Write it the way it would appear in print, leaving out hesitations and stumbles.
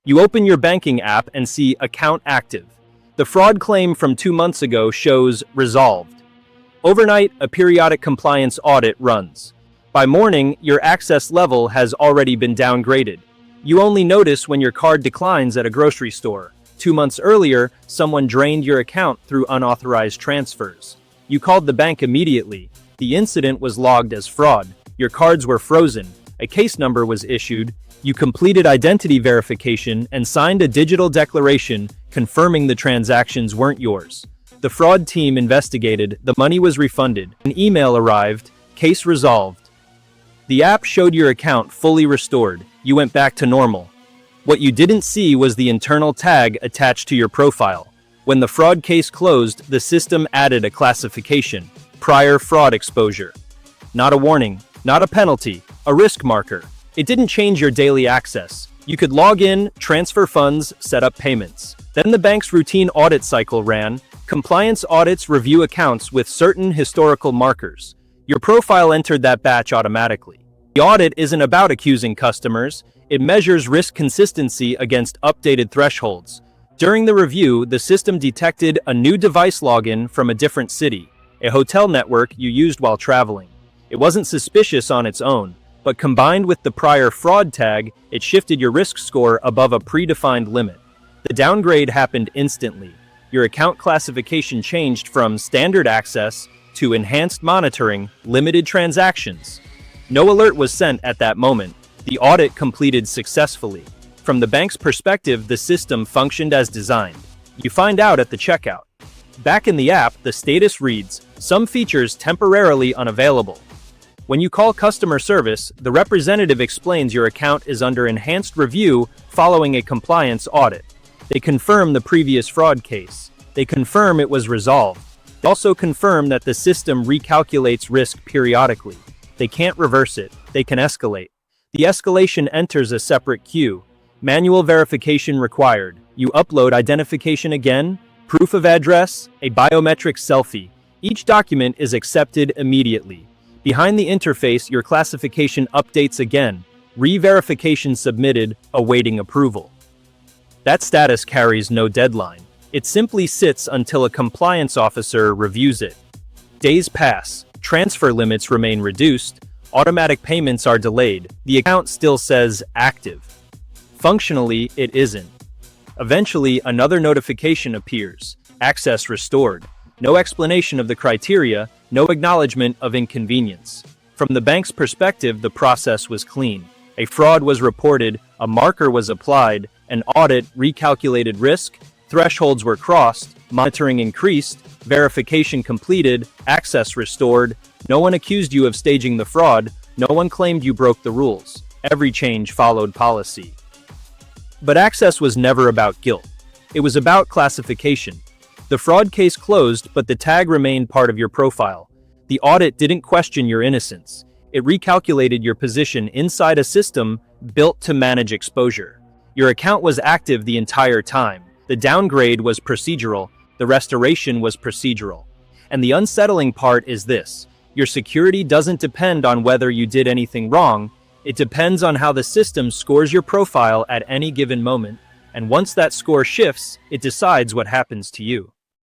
You open your banking app and see account active. The fraud claim from 2 months ago shows resolved. Overnight, a periodic compliance audit runs. By morning, your access level has already been downgraded. You only notice when your card declines at a grocery store. 2 months earlier, someone drained your account through unauthorized transfers. You called the bank immediately. The incident was logged as fraud. Your cards were frozen. A case number was issued. You completed identity verification and signed a digital declaration confirming the transactions weren't yours. The fraud team investigated, the money was refunded, an email arrived, case resolved. The app showed your account fully restored. You went back to normal. What you didn't see was the internal tag attached to your profile. When the fraud case closed, the system added a classification, prior fraud exposure. Not a warning, not a penalty, a risk marker. It didn't change your daily access. You could log in, transfer funds, set up payments. Then the bank's routine audit cycle ran. Compliance audits review accounts with certain historical markers. Your profile entered that batch automatically. The audit isn't about accusing customers. It measures risk consistency against updated thresholds. During the review, the system detected a new device login from a different city, a hotel network you used while traveling. It wasn't suspicious on its own, but combined with the prior fraud tag, it shifted your risk score above a predefined limit. The downgrade happened instantly. Your account classification changed from standard access to enhanced monitoring, limited transactions. No alert was sent at that moment. The audit completed successfully. From the bank's perspective, the system functioned as designed. You find out at the checkout. Back in the app, the status reads, "Some features temporarily unavailable." When you call customer service, the representative explains your account is under enhanced review following a compliance audit. They confirm the previous fraud case. They confirm it was resolved. They also confirm that the system recalculates risk periodically. They can't reverse it. They can escalate. The escalation enters a separate queue. Manual verification required. You upload identification again, proof of address, a biometric selfie. Each document is accepted immediately. Behind the interface, your classification updates again. Re-verification submitted, awaiting approval. That status carries no deadline. It simply sits until a compliance officer reviews it. Days pass. Transfer limits remain reduced. Automatic payments are delayed. The account still says active. Functionally, it isn't. Eventually, another notification appears. Access restored. No explanation of the criteria, no acknowledgement of inconvenience. From the bank's perspective, the process was clean. A fraud was reported, a marker was applied, an audit recalculated risk, thresholds were crossed, monitoring increased, verification completed, access restored. No one accused you of staging the fraud, no one claimed you broke the rules. Every change followed policy. But access was never about guilt. It was about classification. The fraud case closed, but the tag remained part of your profile. The audit didn't question your innocence. It recalculated your position inside a system built to manage exposure. Your account was active the entire time. The downgrade was procedural. The restoration was procedural. And the unsettling part is this. Your security doesn't depend on whether you did anything wrong. It depends on how the system scores your profile at any given moment. And once that score shifts, it decides what happens to you.